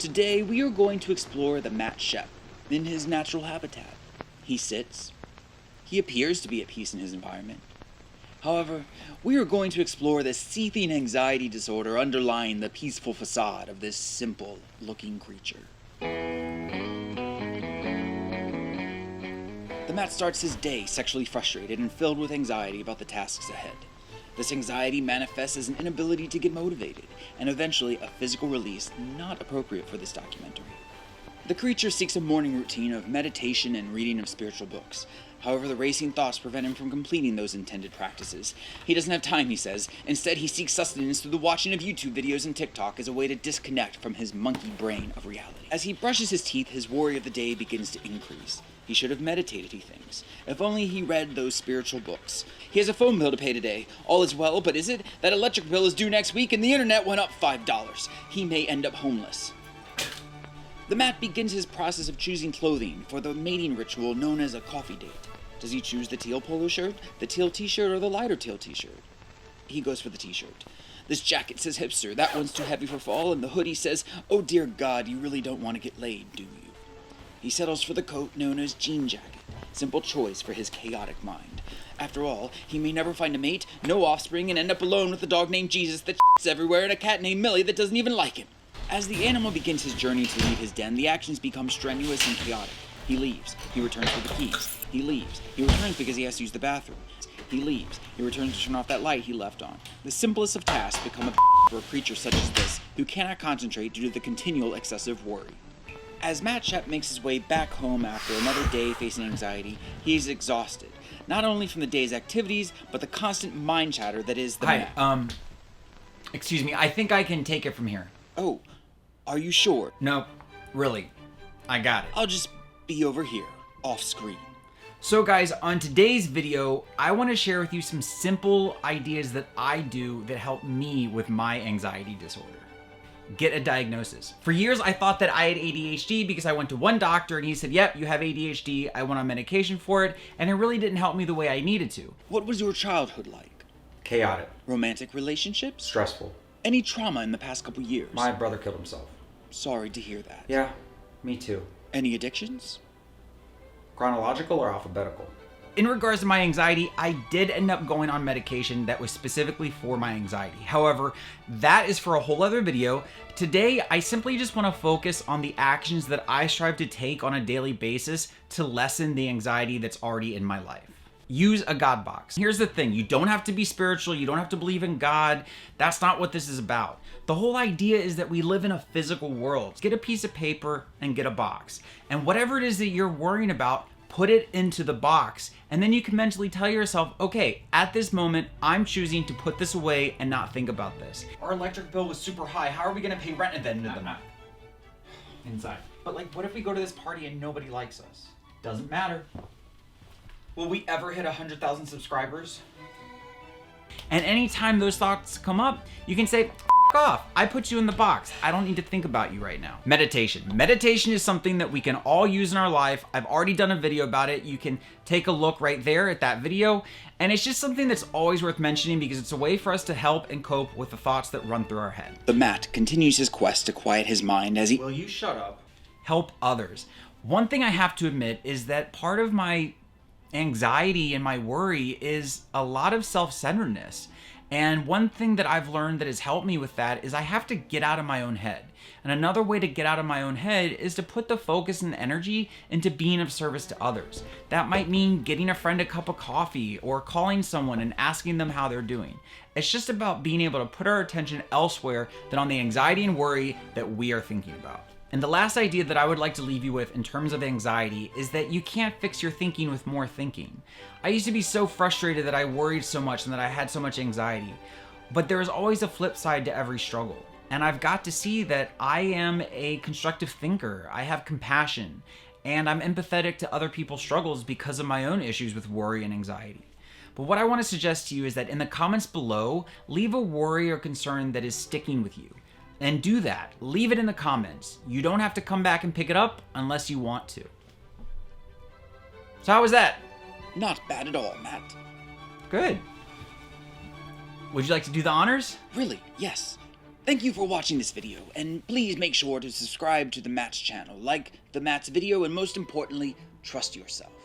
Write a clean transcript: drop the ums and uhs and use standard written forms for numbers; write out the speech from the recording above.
Today we are going to explore the Matt Shep in his natural habitat. He sits. He appears to be at peace in his environment. However, we are going to explore the seething anxiety disorder underlying the peaceful facade of this simple-looking creature. The Matt starts his day sexually frustrated and filled with anxiety about the tasks ahead. This anxiety manifests as an inability to get motivated, and eventually a physical release not appropriate for this documentary. The creature seeks a morning routine of meditation and reading of spiritual books. However, the racing thoughts prevent him from completing those intended practices. He doesn't have time, he says. Instead, he seeks sustenance through the watching of YouTube videos and TikTok as a way to disconnect from his monkey brain of reality. As he brushes his teeth, his worry of the day begins to increase. He should have meditated, he thinks. If only he read those spiritual books. He has a phone bill to pay today. All is well, but is it? That electric bill is due next week and the internet went up $5. He may end up homeless. The Matt begins his process of choosing clothing for the mating ritual known as a coffee date. Does he choose the teal polo shirt, the teal t-shirt, or the lighter teal t-shirt? He goes for the t-shirt. This jacket says hipster, that one's too heavy for fall, and the hoodie says, oh dear God, you really don't want to get laid, do you? He settles for the coat known as jean jacket. Simple choice for his chaotic mind. After all, he may never find a mate, no offspring, and end up alone with a dog named Jesus that shits everywhere and a cat named Millie that doesn't even like him. As the animal begins his journey to leave his den, the actions become strenuous and chaotic. He leaves. He returns for the keys. He leaves. He returns because he has to use the bathroom. He leaves. He returns to turn off that light he left on. The simplest of tasks become a for a creature such as this, who cannot concentrate due to the continual excessive worry. As Matt Shep makes his way back home after another day facing anxiety, he is exhausted, not only from the day's activities, but the constant mind chatter that is the Matt. Excuse me, I think I can take it from here. Oh, are you sure? No, really, I got it. I'll just be over here, off screen. So guys, on today's video, I want to share with you some simple ideas that I do that help me with my anxiety disorder. Get a diagnosis. For years, I thought that I had ADHD because I went to one doctor and he said, yep, you have ADHD. I went on medication for it, and it really didn't help me the way I needed to. What was your childhood like? Chaotic. Romantic relationships? Stressful. Any trauma in the past couple years? My brother killed himself. Sorry to hear that. Yeah, me too. Any addictions? Chronological or alphabetical? In regards to my anxiety, I did end up going on medication that was specifically for my anxiety. However, that is for a whole other video. Today, I simply just want to focus on the actions that I strive to take on a daily basis to lessen the anxiety that's already in my life. Use a God box. Here's the thing, you don't have to be spiritual, you don't have to believe in God. That's not what this is about. The whole idea is that we live in a physical world. Get a piece of paper and get a box. And whatever it is that you're worrying about, put it into the box, and then you can mentally tell yourself, okay, at this moment, I'm choosing to put this away and not think about this. Our electric bill was super high. How are we gonna pay rent at the end of the month? Inside. But like, what if we go to this party and nobody likes us? Doesn't matter. Will we ever hit 100,000 subscribers? And anytime those thoughts come up, you can say, off. I put you in the box. I don't need to think about you right now. Meditation. Meditation is something that we can all use in our life. I've already done a video about it. You can take a look right there at that video. And it's just something that's always worth mentioning because it's a way for us to help and cope with the thoughts that run through our head. The Matt continues his quest to quiet his mind as he... Will you shut up? Help others. One thing I have to admit is that part of my anxiety and my worry is a lot of self-centeredness. And one thing that I've learned that has helped me with that is I have to get out of my own head. And another way to get out of my own head is to put the focus and energy into being of service to others. That might mean getting a friend a cup of coffee or calling someone and asking them how they're doing. It's just about being able to put our attention elsewhere than on the anxiety and worry that we are thinking about. And the last idea that I would like to leave you with in terms of anxiety is that you can't fix your thinking with more thinking. I used to be so frustrated that I worried so much and that I had so much anxiety. But there is always a flip side to every struggle. And I've got to see that I am a constructive thinker. I have compassion. And I'm empathetic to other people's struggles because of my own issues with worry and anxiety. But what I want to suggest to you is that in the comments below, leave a worry or concern that is sticking with you. And do that. Leave it in the comments. You don't have to come back and pick it up unless you want to. So how was that? Not bad at all, Matt. Good. Would you like to do the honors? Really, yes. Thank you for watching this video, and please make sure to subscribe to the Matt's channel, like the Matt's video, and most importantly, trust yourself.